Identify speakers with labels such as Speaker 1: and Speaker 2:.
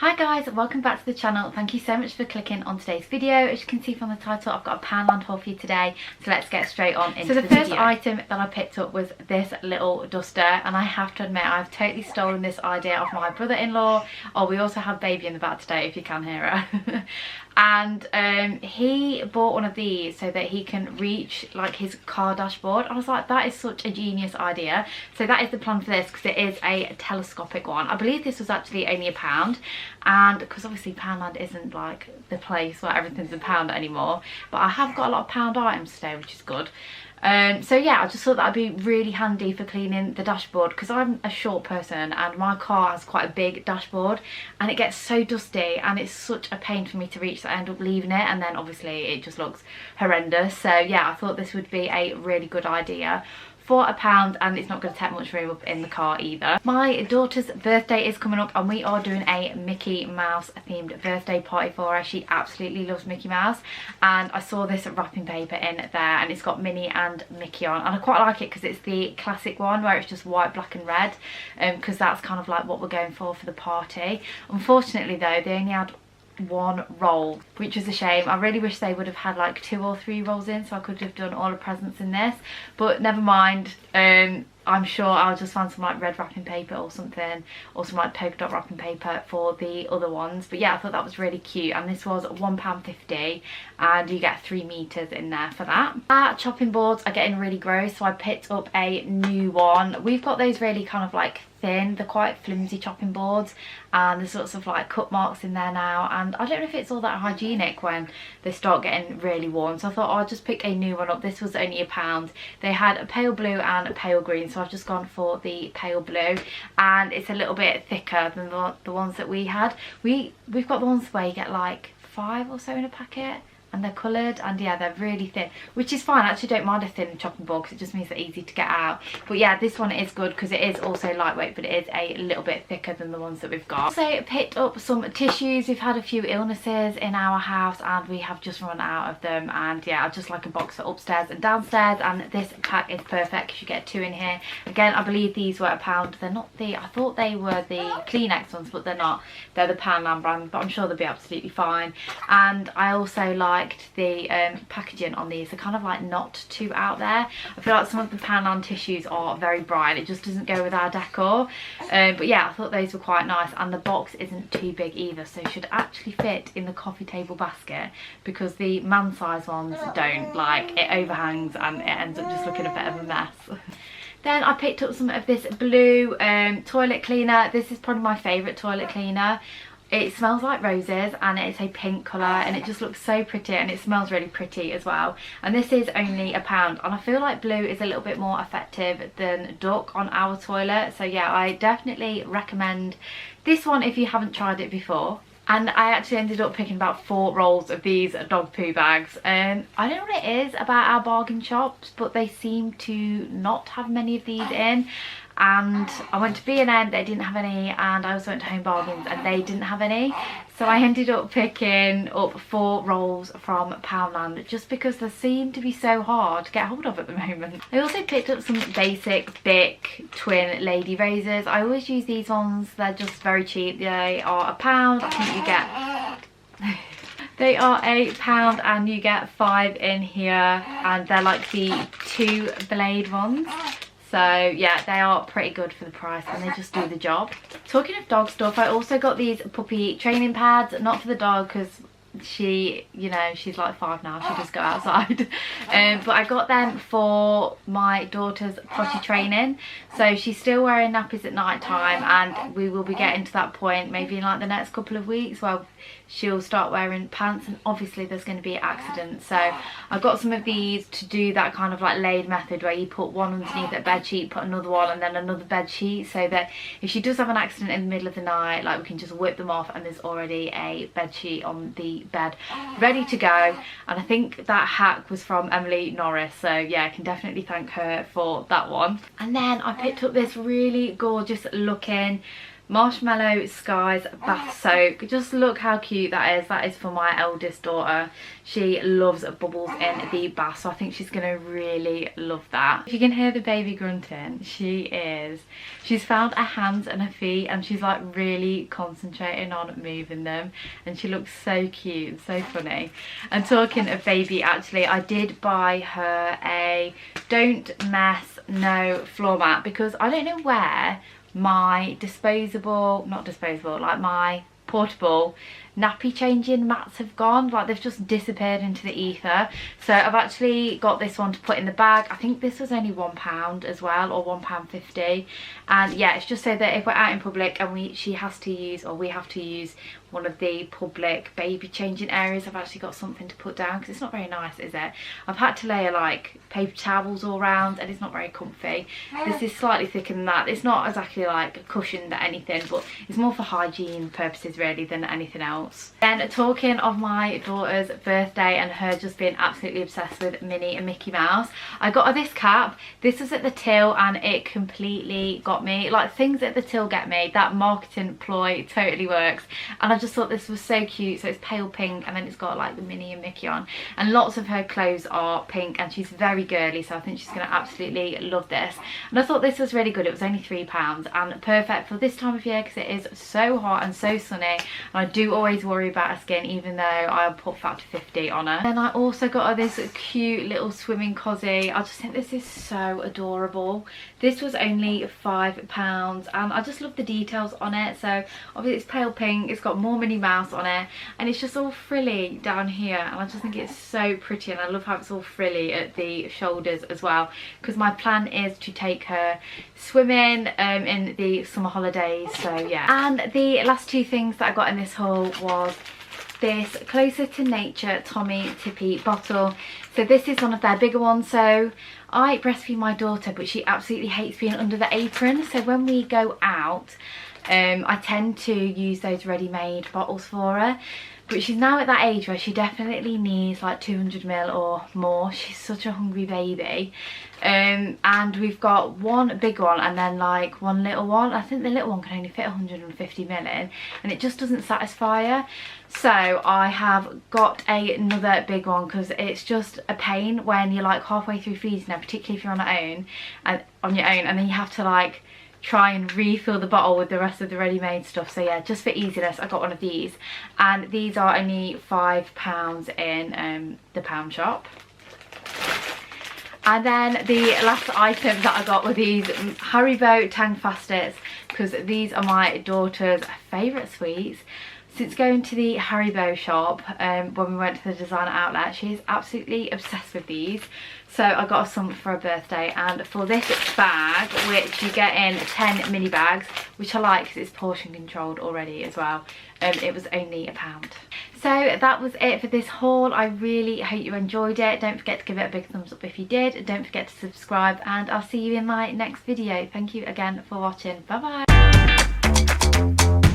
Speaker 1: Hi guys, welcome back to the channel. Thank you so much for clicking on today's video. As you can see from the title, I've got a Poundland haul for you today, so let's get straight on into the video. So the first item that I picked up was this little duster, and I have to admit I've totally stolen this idea off my brother-in-law. Oh, we also have baby in the back today if you can hear her. And he bought one of these so that he can reach like his car dashboard. I was like, that is such a genius idea. So that is the plan for this, because it is a telescopic one. I believe this was actually only £1, and because obviously Poundland isn't like the place where everything's a pound anymore, but I have got a lot of pound items today, which is good. So yeah, I just thought that'd be really handy for cleaning the dashboard, because I'm a short person and my car has quite a big dashboard and it gets so dusty and it's such a pain for me to reach that I end up leaving it, and then obviously it just looks horrendous. So yeah, I thought this would be a really good idea for £1, and it's not going to take much room up in the car either. My daughter's birthday is coming up and we are doing a Mickey Mouse themed birthday party for her. She absolutely loves Mickey Mouse, and I saw this wrapping paper in there and it's got Minnie and Mickey on, and I quite like it because it's the classic one where it's just white, black and red, because that's kind of like what we're going for the party. Unfortunately though, they only had one roll, which is a shame. I really wish they would have had like 2 or 3 rolls in, so I could have done all the presents in this, but never mind. I'm sure I'll just find some like red wrapping paper or something, or some like polka dot wrapping paper for the other ones. But yeah, I thought that was really cute, and this was £1.50 and you get 3 meters in there for that. Our chopping boards are getting really gross, so I picked up a new one. We've got those really kind of like thin, they're quite flimsy chopping boards, and there's lots of like cut marks in there now, and I don't know if it's all that hygienic when they start getting really worn, so I thought, oh, I'll just pick a new one up. This was only £1. They had a pale blue and a pale green, so I've just gone for the pale blue, and it's a little bit thicker than the ones that we had. We've got the ones where you get like 5 or so in a packet, and they're coloured, and yeah, they're really thin, which is fine. I actually don't mind a thin chopping board because it just means they're easy to get out. But yeah, this one is good because it is also lightweight, but it is a little bit thicker than the ones that we've got. Also picked up some tissues. We've had a few illnesses in our house and we have just run out of them, and yeah, I just like a box for upstairs and downstairs, and this pack is perfect because you get 2 in here. Again, I believe these were £1. They're not the, I thought they were the Kleenex ones, but they're not. They're the Poundland brand, but I'm sure they'll be absolutely fine. And I also liked the packaging on these. They're kind of like not too out there. I feel like some of the Poundland tissues are very bright. It just doesn't go with our decor. But yeah, I thought those were quite nice, and the box isn't too big either, so it should actually fit in the coffee table basket, because the man size ones don't. Like, it overhangs and it ends up just looking a bit of a mess. Then I picked up some of this blue toilet cleaner. This is probably my favourite toilet cleaner. It smells like roses and it's a pink colour, and it just looks so pretty, and it smells really pretty as well. And this is only £1, and I feel like blue is a little bit more effective than duck on our toilet. So yeah, I definitely recommend this one if you haven't tried it before. And I actually ended up picking about 4 rolls of these dog poo bags. I don't know what it is about our bargain shops, but they seem to not have many of these in. And I went to B&M, they didn't have any, and I also went to Home Bargains and they didn't have any. So I ended up picking up 4 rolls from Poundland, just because they seem to be so hard to get hold of at the moment. I also picked up some basic Bic twin lady razors. I always use these ones, they're just very cheap. They are £1, I think you get... They are £1 and you get 5 in here, and they're like the 2 blade ones. So yeah, they are pretty good for the price and they just do the job. Talking of dog stuff, I also got these puppy training pads, not for the dog because she, you know, she's like 5 now, she just go outside. But I got them for my daughter's potty training. So she's still wearing nappies at night time, and we will be getting to that point maybe in like the next couple of weeks where she'll start wearing pants, and obviously there's going to be accidents. So I got some of these to do that kind of like laid method where you put one underneath a bed sheet, put another one, and then another bed sheet, so that if she does have an accident in the middle of the night, like, we can just whip them off and there's already a bed sheet on the bed ready to go. And I think that hack was from Emily Norris, so yeah, I can definitely thank her for that one. And then I picked up this really gorgeous looking Marshmallow Skies bath soak. Just look how cute that is. That is for my eldest daughter. She loves bubbles in the bath, so I think she's gonna really love that. If you can hear the baby grunting, she's found her hands and her feet, and she's like really concentrating on moving them, and she looks so cute and so funny. And talking of baby, actually I did buy her a Don't Mess No floor mat, because I don't know where my my portable nappy changing mats have gone. Like, they've just disappeared into the ether. So I've actually got this one to put in the bag. I think this was only £1 as well, or £1.50. And yeah, it's just so that if we're out in public and we have to use one of the public baby changing areas, I've actually got something to put down, because it's not very nice, is it? I've had to layer like paper towels all around, and it's not very comfy. This is slightly thicker than that. It's not exactly like cushioned or anything, but it's more for hygiene purposes really than anything else. Then, talking of my daughter's birthday and her just being absolutely obsessed with Minnie and Mickey Mouse, I got her this cap. This was at the till and it completely got me. Like, things at the till get me. That marketing ploy totally works. And I just thought this was so cute. So it's pale pink, and then it's got like the Minnie and Mickey on, and lots of her clothes are pink, and she's very girly, so I think she's going to absolutely love this. And I thought this was really good. It was only £3 and perfect for this time of year, because it is so hot and so sunny, and I do always worry about her skin, even though I put factor 50 on her. Then I also got her this cute little swimming cozy. I just think this is so adorable. This was only £5, and I just love the details on it. So obviously it's pale pink, it's got more Minnie Mouse on it, and it's just all frilly down here, and I just think it's so pretty. And I love how it's all frilly at the shoulders as well, because my plan is to take her swimming in the summer holidays. So yeah. And the last two things that I got in this haul was this Closer to Nature Tommy Tippy bottle. So this is one of their bigger ones. So I breastfeed my daughter, but she absolutely hates being under the apron. So when we go out, I tend to use those ready-made bottles for her. But she's now at that age where she definitely needs like 200ml or more. She's such a hungry baby. And we've got one big one and then like one little one. I think the little one can only fit 150ml in, and it just doesn't satisfy her. So I have got another big one, because it's just a pain when you're like halfway through feeding her, particularly if you're on your own, and then you have to like try and refill the bottle with the rest of the ready-made stuff. So yeah, just for easiness I got one of these, and these are only £5 in the pound shop. And then the last item that I got were these Haribo Tank Fastest, because these are my daughter's favourite sweets. Since going to the Haribo shop when we went to the designer outlet, she's absolutely obsessed with these. So I got her some for her birthday, and for this bag, which you get in 10 mini bags, which I like because it's portion controlled already as well, it was only £1. So that was it for this haul. I really hope you enjoyed it. Don't forget to give it a big thumbs up if you did. Don't forget to subscribe, and I'll see you in my next video. Thank you again for watching. Bye bye.